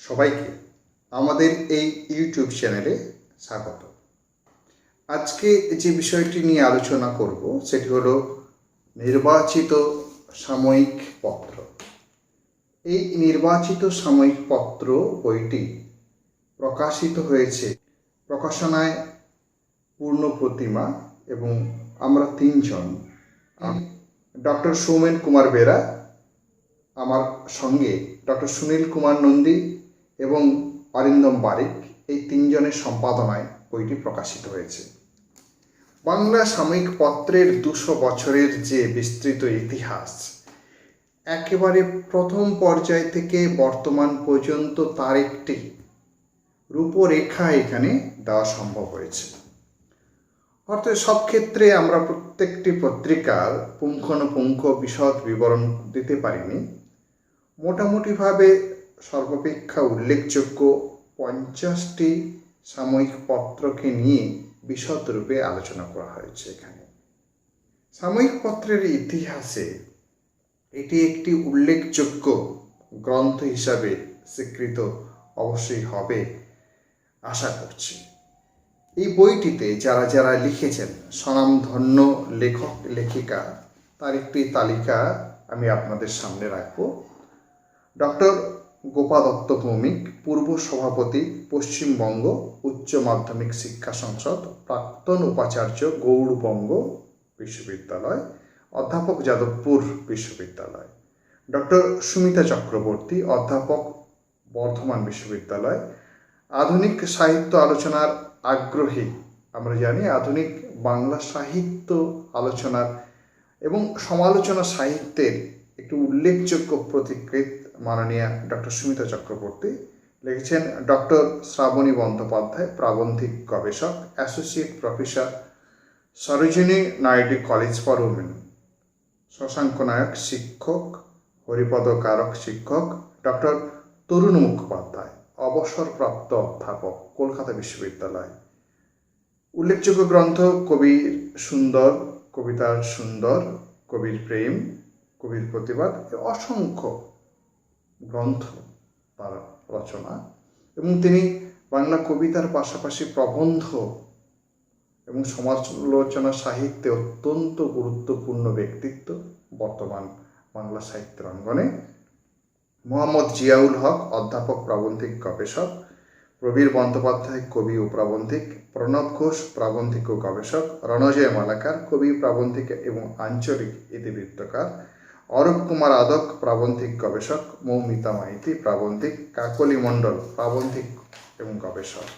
সবাইকে আমাদের এই ইউটিউব চ্যানেলে স্বাগত। আজকে যে বিষয়টি নিয়ে আলোচনা করব সেটি হলো নির্বাচিত সাময়িক পত্র। এই নির্বাচিত সাময়িক পত্র বইটি প্রকাশিত হয়েছে প্রকাশনায় পূর্ণ প্রতিমা এবং আমরা তিনজন, ডক্টর সৌমেন কুমার বেরা, আমার সঙ্গে ডক্টর সুনীল কুমার নন্দী এবং অরিন্দম বারিক, এই তিনজনের সম্পাদনায় বইটি প্রকাশিত হয়েছে। বাংলা সাময়িক পত্রের 200 বছরের যে বিস্তৃত ইতিহাস, একেবারে প্রথম পর্যায় থেকে বর্তমান পর্যন্ত তার একটি রূপরেখা এখানে দেওয়া সম্ভব হয়েছে। অর্থাৎ সব ক্ষেত্রে আমরা প্রত্যেকটি পত্রিকার পুঙ্খানুপুঙ্খ বিশদ বিবরণ দিতে পারিনি। মোটামুটিভাবে সর্বাপেক্ষা উল্লেখযোগ্য 50টি সাময়িক পত্রকে নিয়ে বিশদ রূপে আলোচনা করা হয়েছে এখানে। সাময়িক পত্রের ইতিহাসে এটি একটি উল্লেখযোগ্য গ্রন্থ হিসাবে স্বীকৃত অবশ্যই হবে আশা করছি। এই বইটিতে যারা যারা লিখেছেন স্বনামধন্য লেখক লেখিকা, তার একটি তালিকা আমি আপনাদের সামনে রাখব। ডক্টর গোপা দত্ত ভৌমিক, পূর্ব সভাপতি, পশ্চিমবঙ্গ উচ্চ মাধ্যমিক শিক্ষা সংসদ, প্রাক্তন উপাচার্য, গৌড়বঙ্গ বিশ্ববিদ্যালয়, অধ্যাপক, যাদবপুর বিশ্ববিদ্যালয়। ডক্টর সুমিতা চক্রবর্তী, অধ্যাপক, বর্ধমান বিশ্ববিদ্যালয়। আধুনিক সাহিত্য আলোচনার আগ্রহী, আমরা জানি আধুনিক বাংলা সাহিত্য আলোচনার এবং সমালোচনা সাহিত্যের একটি উল্লেখযোগ্য প্রতিকৃত মাননীয়া ডক্টর সুমিতা চক্রবর্তী লিখেছেন। ডক্টর শ্রাবণী বন্দ্যোপাধ্যায়, প্রাবন্ধিক গবেষক, associate professor, Sarojini Naidu College for Women. Shashanka Nayak, শিক্ষক, হরিপদ কারক, শিক্ষক। ডক্টর তরুণ মুখোপাধ্যায়, অবসরপ্রাপ্ত অধ্যাপক, কলকাতা বিশ্ববিদ্যালয়। উল্লেখযোগ্য গ্রন্থ কবির সুন্দর, কবিতার সুন্দর, কবির প্রেম, কবির প্রতিবাদ, অসংখ্য গ্রন্থ তার রচনা। এবং তিনি বাংলা কবিতার পাশাপাশি প্রবন্ধ এবং সমালোচনা সাহিত্যে অত্যন্ত গুরুত্বপূর্ণ ব্যক্তিত্ব বর্তমান বাংলা সাহিত্যের অঙ্গনে। মোহাম্মদ জিয়াউল হক, অধ্যাপক, প্রাবন্ধিক গবেষক। প্রবীর বন্দ্যোপাধ্যায়, কবি ও প্রাবন্ধিক। প্রণব ঘোষ, প্রাবন্ধিক ও গবেষক। রণজয় মালাকার, কবি, প্রাবন্ধিক এবং আঞ্চলিক ইতিবৃত্তকার। অরূপ কুমার আদক, প্রাবন্ধিক গবেষক। মৌমিতা মাইতি, প্রাবন্ধিক। কাকলি মণ্ডল, প্রাবন্ধিক এবং গবেষক।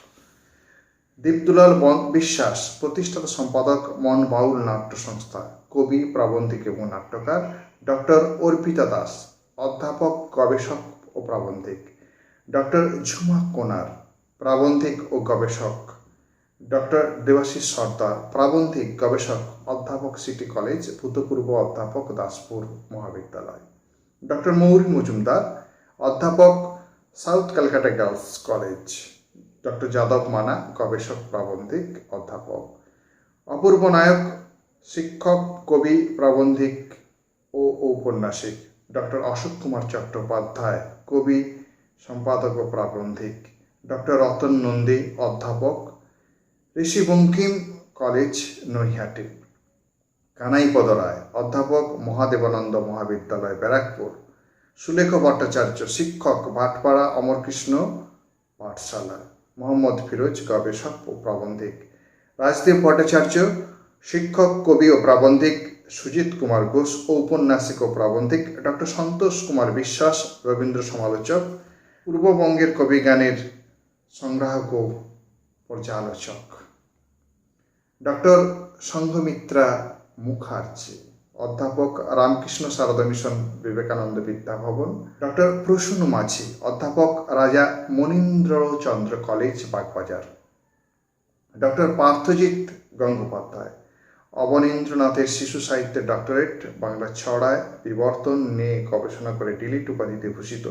দীপদুলাল বিশ্বাস, প্রতিষ্ঠাতা সম্পাদক, মন বাউল নাট্য সংস্থা, কবি, প্রাবন্ধিক এবং নাট্যকার। ডক্টর অর্পিতা দাস, অধ্যাপক, গবেষক ও প্রাবন্ধিক। ডক্টর ঝুমা কোনার, প্রাবন্ধিক ও গবেষক। ডক্টর দেবাশিস সর্দার, প্রাবন্ধিক গবেষক, অধ্যাপক, সিটি কলেজ, ভূতপূর্ব অধ্যাপক, দাসপুর মহাবিদ্যালয়। ডক্টর মৌরি মজুমদার, অধ্যাপক, south Calcutta girls college. Doctor Yadav মানা, গবেষক, প্রাবন্ধিক, অধ্যাপক। অপূর্ব নায়ক, শিক্ষক, কবি, প্রাবন্ধিক ও ঔপন্যাসিক। ডক্টর অশোক কুমার চট্টোপাধ্যায়, কবি, সম্পাদক ও প্রাবন্ধিক। ডক্টর রতন নন্দী, অধ্যাপক, ঋষি বঙ্কিম কলেজ, নৈহাটি। কানাইপদ রায়, অধ্যাপক, মহাদেবানন্দ মহাবিদ্যালয়, ব্যারাকপুর। সুলেখ ভট্টাচার্য, শিক্ষক, ভাটপাড়া অমরকৃষ্ণ পাঠশালা। মোহাম্মদ ফিরোজ, গবেষক ও প্রাবন্ধিক। রাজদীপ ভট্টাচার্য, শিক্ষক, কবি ও প্রাবন্ধিক। সুজিত কুমার ঘোষ, ঔপন্যাসিক ও প্রাবন্ধিক। ডক্টর সন্তোষ কুমার বিশ্বাস, রবীন্দ্র সমালোচক, পূর্ববঙ্গের কবিগানের সংগ্রাহক ও পর্যালোচক। ডক্টর সংঘমিত্রা মুখার্জি, অধ্যাপক, রামকৃষ্ণ সারদা মিশন, বিবেকানন্দ বিদ্যাভবন। ডক্টর প্রসূন মাঝি, অধ্যাপক, রাজা মনীন্দ্রচন্দ্র কলেজ, বাগবাজার। ডক্টর পার্থজিৎ গঙ্গোপাধ্যায়, অবনীন্দ্রনাথের শিশু সাহিত্যের ডক্টরেট, বাংলা ছড়ায় বিবর্তন নিয়ে গবেষণা করে ডিলিট উপাধিতে ভূষিত।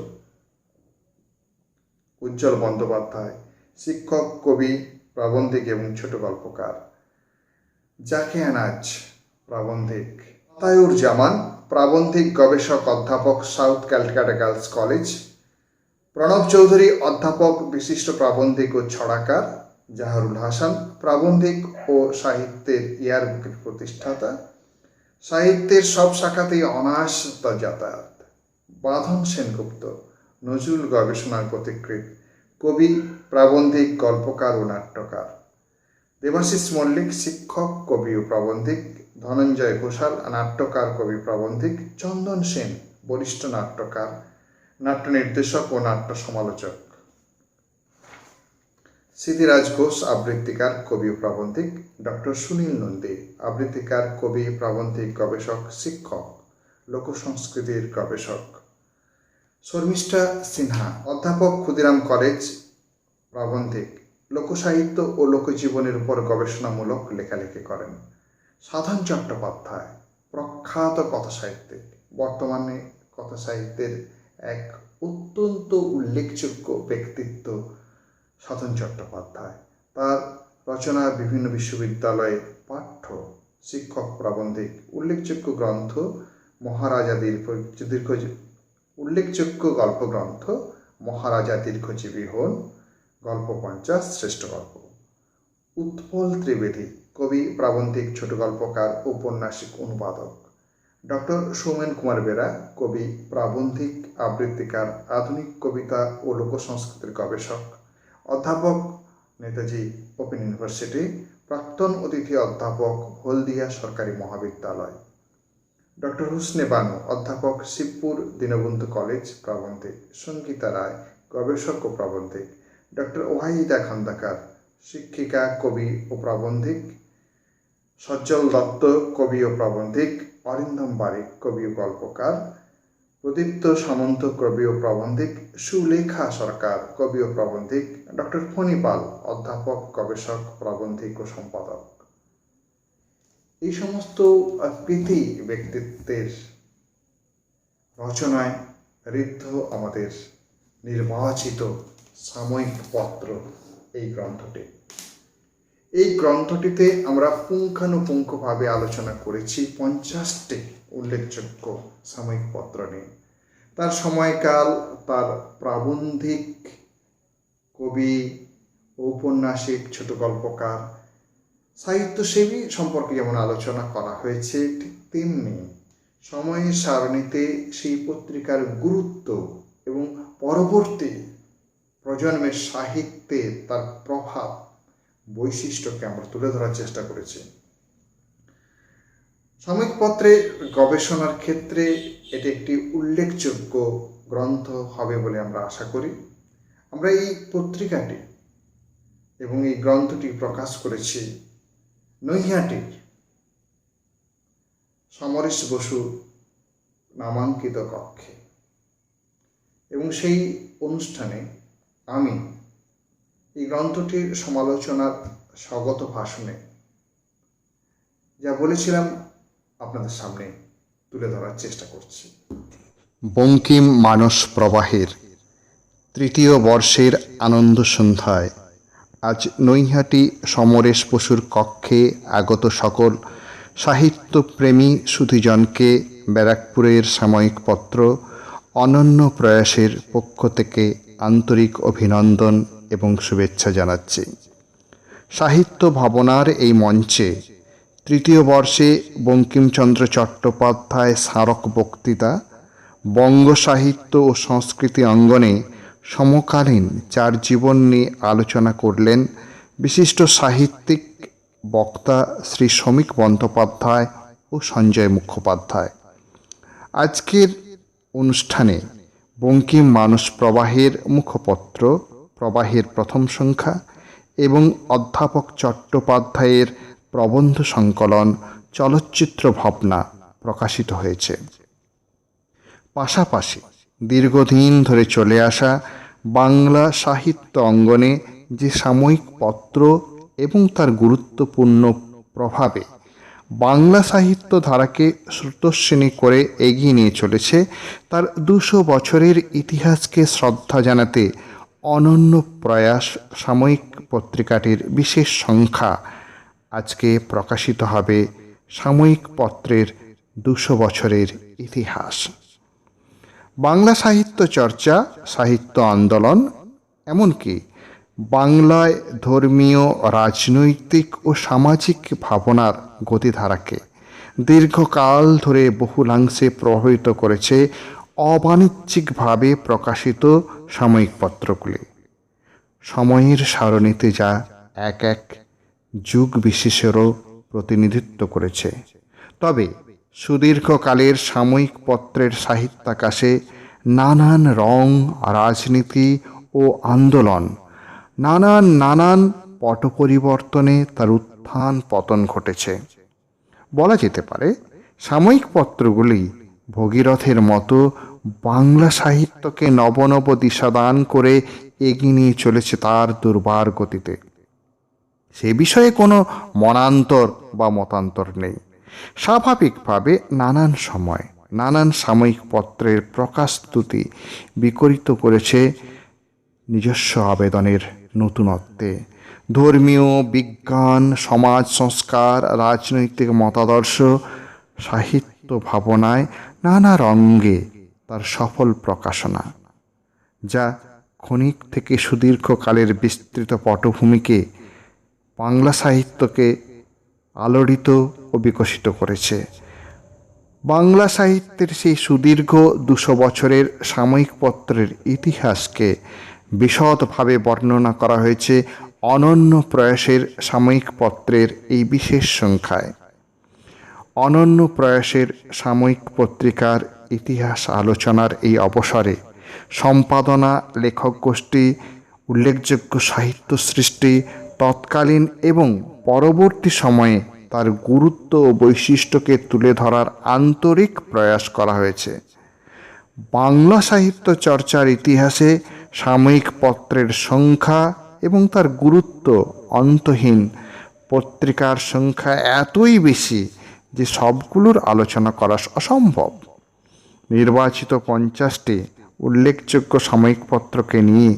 উজ্জ্বল বন্দ্যোপাধ্যায়, শিক্ষক, কবি, প্রাবন্ধিক এবং ছোট গল্পকার। জাকিয়া নাজ, প্রাবন্ধিক। আতায়ুর জামান, প্রাবন্ধিক, গবেষক, অধ্যাপক, south Calcutta girls college. Pranab Chowdhury অধ্যাপক, বিশিষ্ট প্রাবন্ধিক ও ছড়াকার। জাহারুল হাসান প্রাবন্ধিক ও সাহিত্যের ইয়ারবুকের প্রতিষ্ঠাতা। সাহিত্যের সব শাখাতেই অনায়াস যাতায়াত। বাঁধন সেনগুপ্ত নজরুল গবেষণার পথিকৃৎ, কবি, প্রাবন্ধিক, গল্পকার ও নাট্যকার। দেবাশিস মল্লিক শিক্ষক, কবি ও প্রাবন্ধিক। ধনঞ্জয় ঘোষাল নাট্যকার, কবি, প্রাবন্ধিক। চন্দন সেন বরিষ্ঠ নাট্যকার, নাট্য নির্দেশক ও নাট্য সমালোচক। সিদ্ধিরাজ ঘোষ আবৃত্তিকার, কবি ও প্রাবন্ধিক। ডক্টর সুনীল নন্দী আবৃত্তিকার, কবি, প্রাবন্ধিক, গবেষক, শিক্ষক, লোকসংস্কৃতির গবেষক। শর্মিষ্ঠা সিনহা অধ্যাপক, ক্ষুদিরাম কলেজ, প্রাবন্ধিক। লোকসাহিত্য ও লোকজীবনের উপর গবেষণামূলক লেখালেখি করেন। সাধন চট্টোপাধ্যায় প্রখ্যাত কথাসাহিত্যিক, বর্তমানে কথাসাহিত্যের এক অত্যন্ত উল্লেখযোগ্য ব্যক্তিত্ব সাধন চট্টোপাধ্যায়। তার রচনা বিভিন্ন বিশ্ববিদ্যালয়ে পাঠ্য, শিক্ষক, প্রাবন্ধিক। উল্লেখযোগ্য গ্রন্থ মহারাজা উল্লেখযোগ্য গল্পগ্রন্থ মহারাজা দীর্ঘজীবী হন, গল্প 50, শ্রেষ্ঠ গল্প। উৎপল ত্রিবেদী কবি, প্রাবন্ধিক, ছোট গল্পকার, ঔপন্যাসিক, অনুবাদক। ডক্টর সৌমেন কুমার বেরা কবি, প্রাবন্ধিক, আবৃত্তিকার, আধুনিক কবিতা ও লোকসংস্কৃতির গবেষক। অধ্যাপক, নেতাজি ওপেন ইউনিভার্সিটি। প্রাক্তন অতিথি অধ্যাপক, হলদিয়া সরকারি মহাবিদ্যালয়। ডক্টর হুসনে বানু অধ্যাপক, শিবপুর দীনবন্ধু কলেজ, প্রাবন্ধিক। সঙ্গীতা রায় গবেষক ও প্রাবন্ধিক। ডক্টর ওয়াহিদা খন্দকার শিক্ষিকা, কবি ও প্রাবন্ধিক। সজ্জল দত্ত কবি ও প্রাবন্ধিক। অরিন্দম বারিক কবি ও গল্পকার। প্রদীপ্ত সামন্ত কবি ও প্রাবন্ধিক। সুলেখা সরকার কবি ও প্রাবন্ধিক। ডক্টর ফণী পাল অধ্যাপক, গবেষক, প্রাবন্ধিক ও সম্পাদক। এই সমস্ত কৃতি ব্যক্তিত্বের রচনায় ঋদ্ধ আমাদের নির্বাচিত সাময়িক পত্র এই গ্রন্থটি। এই গ্রন্থটিতে আমরা পুঙ্খানুপুঙ্খভাবে আলোচনা করেছি 50টি উল্লেখযোগ্য সাময়িক পত্র নিয়ে। তার সময়কাল, তার প্রাবন্ধিক, কবি, ঔপন্যাসিক, ছোট গল্পকার, সাহিত্যসেবী সম্পর্কে যেমন আলোচনা করা হয়েছে, ঠিক তেমনি সময়ের সারণীতে সেই পত্রিকার গুরুত্ব এবং পরবর্তী প্রজন্মের সাহিত্যে তার প্রভাব, বৈশিষ্ট্যকে আমরা তুলে ধরার চেষ্টা করেছি। সাময়িক পত্রে গবেষণার ক্ষেত্রে এটি একটি উল্লেখযোগ্য গ্রন্থ হবে বলে আমরা আশা করি। আমরা এই পত্রিকাটি এবং এই গ্রন্থটি প্রকাশ করেছি নৈহাটির সমরেশ বসু নামাঙ্কিত কক্ষে, এবং সেই অনুষ্ঠানে আমি এই গ্রন্থটির সমালোচনার স্বাগত ভাষণে যা বলেছিলাম আপনাদের সামনে তুলে ধরার চেষ্টা করছি। বঙ্কিম মানস প্রবাহের তৃতীয় বর্ষের আনন্দ সন্ধ্যায় আজ নৈহাটি সমরেশ বসুর কক্ষে আগত সকল সাহিত্যপ্রেমী সুধীজনকে ব্যারাকপুরের সাময়িক পত্র অনন্য প্রয়াসের পক্ষ থেকে আন্তরিক অভিনন্দন এবং শুভেচ্ছা জানাচ্ছি। সাহিত্য ভাবনার এই মঞ্চে তৃতীয় বর্ষে বঙ্কিমচন্দ্র চট্টোপাধ্যায় স্মারক বক্তৃতা, বঙ্গ সাহিত্য ও সংস্কৃতি অঙ্গনে সমকালীন 4 জীবন নিয়ে আলোচনা করলেন বিশিষ্ট সাহিত্যিক বক্তা শ্রী শ্রমিক বন্দ্যোপাধ্যায় ও সঞ্জয় মুখোপাধ্যায়। আজকের অনুষ্ঠানে বঙ্কিম মানস প্রবাহের মুখপত্র প্রবাহের প্রথম সংখ্যা এবং অধ্যাপক চট্টোপাধ্যায়ের প্রবন্ধ সংকলন চলচ্চিত্র ভাবনা প্রকাশিত হয়েছে। পাশাপাশি দীর্ঘদিন ধরে চলে আসা বাংলা সাহিত্য অঙ্গনে যে সাময়িক পত্র এবং তার গুরুত্বপূর্ণ প্রভাবে বাংলা সাহিত্য ধারাকে স্রোতস্বিনী করে এগিয়ে নিয়ে চলেছে, তার 200 বছরের ইতিহাসকে শ্রদ্ধা জানাতে অনন্য প্রয়াস সাময়িক পত্রিকাটির বিশেষ সংখ্যা আজকে প্রকাশিত হবে। সাময়িক পত্রের 200 বছরের ইতিহাস। বাংলা সাহিত্য চর্চা, সাহিত্য আন্দোলন, এমনকি বাংলায় ধর্মীয়, রাজনৈতিক ও সামাজিক ভাবনার গতিধারাকে দীর্ঘকাল ধরে বহুলাংশে প্রভাবিত করেছে অবাণিজ্যিকভাবে প্রকাশিত সাময়িক পত্রগুলি। সময়ের সারণীতে যা এক এক যুগ বিশেষেরও প্রতিনিধিত্ব করেছে। তবে সুদীর্ঘকালের সাময়িক পত্রের সাহিত্যাকাশে নানান রং, রাজনীতি ও আন্দোলন, নানান পট পরিবর্তনে তার উত্থান পতন ঘটেছে। বলা যেতে পারে সাময়িক পত্রগুলি ভগীরথের মতো বাংলা সাহিত্যকে নব দিশাদান করে এগিয়ে নিয়ে চলেছে তার দুর্বার গতিতে। সে বিষয়ে কোনো মনান্তর বা মতান্তর নেই। স্বাভাবিকভাবে নানান সময় নানান সাময়িক পত্রের প্রকাশস্তুতি বিকরিত করেছে নিজস্ব আবেদনের নতুনত্বে। ধর্মীয়, বিজ্ঞান, সমাজ সংস্কার, রাজনৈতিক মতাদর্শ, সাহিত্য ভাবনায় নানা রঙ্গে তার সফল প্রকাশনা, যা ক্ষণিক থেকে সুদীর্ঘকালের বিস্তৃত পটভূমিকে বাংলা সাহিত্যকে আলোড়িত ও বিকশিত করেছে। বাংলা সাহিত্যের সেই সুদীর্ঘ 200 বছরের সাময়িক পত্রের ইতিহাসকে বিশদভাবে বর্ণনা করা হয়েছে অনন্য প্রয়াসের সাময়িক পত্রের এই বিশেষ সংখ্যায়। অনন্য প্রয়াসের সাময়িক পত্রিকার ইতিহাস আলোচনার এই অবসরে সম্পাদনা, লেখক গোষ্ঠী, উল্লেখযোগ্য সাহিত্য সৃষ্টি, তৎকালীন এবং পরবর্তী সময়ে তার গুরুত্ব ও বৈশিষ্ট্যকে তুলে ধরার আন্তরিক প্রয়াস করা হয়েছে। বাংলা সাহিত্য চর্চার ইতিহাসে সাময়িক পত্রের সংখ্যা এবং তার গুরুত্ব অন্তহীন। পত্রিকার সংখ্যা এতই বেশি যে সবগুলোর আলোচনা করা অসম্ভব। নির্বাচিত 50টি উল্লেখযোগ্য সাময়িক পত্রকে নিয়ে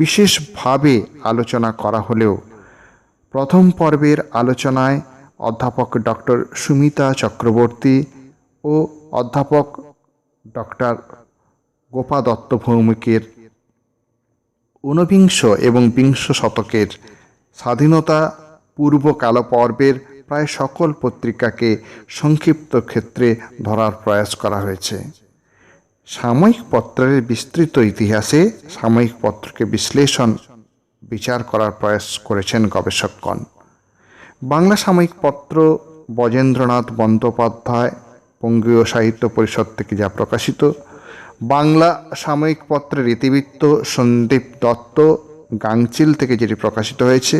বিশেষভাবে আলোচনা করা হলেও প্রথম পর্বের আলোচনায় অধ্যাপক ডক্টর সুমিতা চক্রবর্তী ও অধ্যাপক ডক্টর গোপা দত্ত ভৌমিকের ঊনবিংশ এবং বিংশ শতকের স্বাধীনতা পূর্বকাল পর্বের প্রায় সকল পত্রিকাকে সংক্ষিপ্ত ক্ষেত্রে ধরার প্রয়াস করা হয়েছে। সাময়িক পত্রের বিস্তৃত ইতিহাসে সাময়িক পত্রকে বিচার করার প্রয়াস করেছেন গবেষকগণ। বাংলা সাময়িক পত্র বজেন্দ্রনাথ বন্দ্যোপাধ্যায় বঙ্গীয় সাহিত্য পরিষদ থেকে যা প্রকাশিত, বাংলা সাময়িক পত্রের ইতিবৃত্ত সন্দীপ দত্ত গাংচিল থেকে যেটি প্রকাশিত হয়েছে,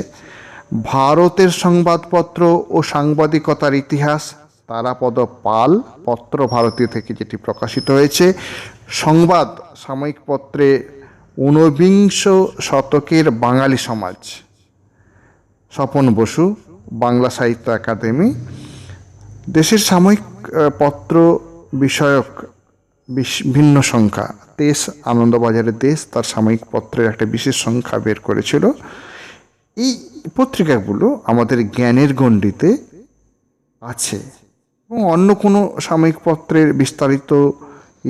ভারতের সংবাদপত্র ও সাংবাদিকতার ইতিহাস তারাপদ পাল পত্র ভারতী থেকে যেটি প্রকাশিত হয়েছে, সংবাদ সাময়িক পত্রে ঊনবিংশ শতকের বাঙালি সমাজ স্বপন বসু বাংলা সাহিত্য একাডেমি, দেশের সাময়িক পত্র বিষয়ক ভিন্ন সংখ্যা দেশ, আনন্দবাজারের দেশ তার সাময়িক পত্রের একটা বিশেষ সংখ্যা বের করেছিল। এই পত্রিকাগুলো আমাদের জ্ঞানের গণ্ডিতে আছে এবং অন্য কোনো সাময়িক পত্রের বিস্তারিত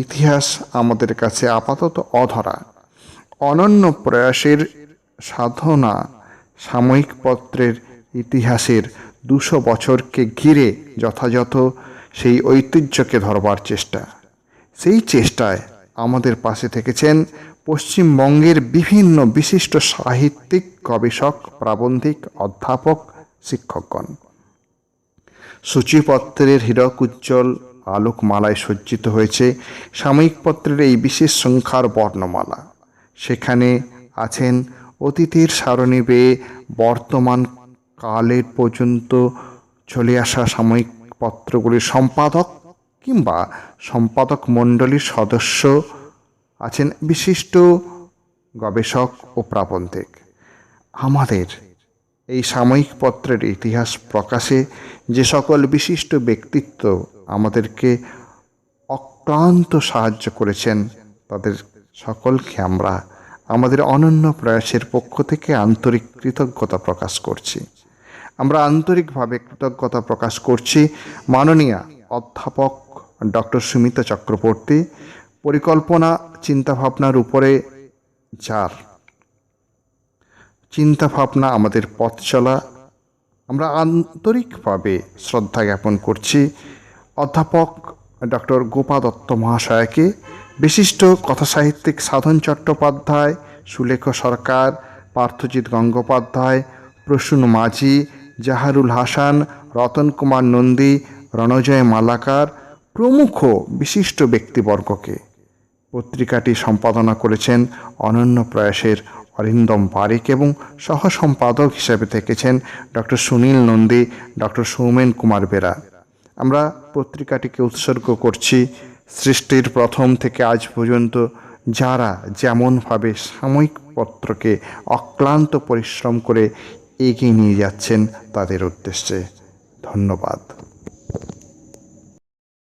ইতিহাস আমাদের কাছে আপাতত অধরা। অনন্য প্রয়াসের সাধনা সাময়িক পত্রের ইতিহাসের 200 বছরকে ঘিরে যথাযথ সেই ঐতিহ্যকে ধরবার চেষ্টা। সেই চেষ্টায় আমাদের পাশে থেকেছেন পশ্চিমবঙ্গের বিভিন্ন বিশিষ্ট সাহিত্যিক, গবেষক, প্রাবন্ধিক, অধ্যাপক, শিক্ষকগণ। সূচিপত্রের হীরক উজ্জ্বল আলোকমালায় সজ্জিত হয়েছে সাময়িক পত্রের এই বিশেষ সংখ্যার বর্ণমালা। সেখানে আছেন অতীতের সারণী বেয়ে বর্তমান কালের পর্যন্ত চলে আসা সাময়িক পত্রগুলির সম্পাদক কিংবা সম্পাদক মণ্ডলীর সদস্য, আছেন বিশিষ্ট গবেষক ও প্রাবন্ধিক। আমাদের এই সাময়িক পত্রের ইতিহাস প্রকাশে যে সকল বিশিষ্ট ব্যক্তিত্ব আমাদেরকে অক্লান্ত সাহায্য করেছেন, তাদের সকলকে আমরা আমাদের অনন্য প্রয়াসের পক্ষ থেকে আন্তরিক কৃতজ্ঞতা প্রকাশ করছি। আমরা আন্তরিকভাবে কৃতজ্ঞতা প্রকাশ করছি মাননীয়া অধ্যাপক ডক্টর সুমিতা চক্রবর্তী, পরিকল্পনা চিন্তাভাবনার উপরে যার চিন্তাভাবনা আমাদের পথ চলা, আমরা আন্তরিকভাবে শ্রদ্ধা জ্ঞাপন করছি অধ্যাপক ডক্টর গোপা দত্ত মহাশয়কে, বিশিষ্ট কথাসাহিত্যিক সাধন চট্টোপাধ্যায়, সুলেখ সরকার, পার্থজিৎ গঙ্গোপাধ্যায়, প্রসূন মাঝি, জাহারুল হাসান, রতন কুমার নন্দী, রণজয় মালাকার প্রমুখ বিশিষ্ট ব্যক্তিবর্গকে। পত্রিকাটি সম্পাদনা করেছেন অনন্য প্রয়াসের অরিন্দম পারিক এবং সহ সম্পাদক হিসেবে থেকেছেন ডক্টর সুনীল নন্দী, ডক্টর সৌমেন কুমার বেরা। আমরা পত্রিকাটিকে উৎসর্গ করছি সৃষ্টির প্রথম থেকে আজ পর্যন্ত যারা যেমনভাবে সাময়িক পত্রকে অক্লান্ত পরিশ্রম করে এগিয়ে নিয়ে যাচ্ছেন তাদের উদ্দেশ্যে। ধন্যবাদ।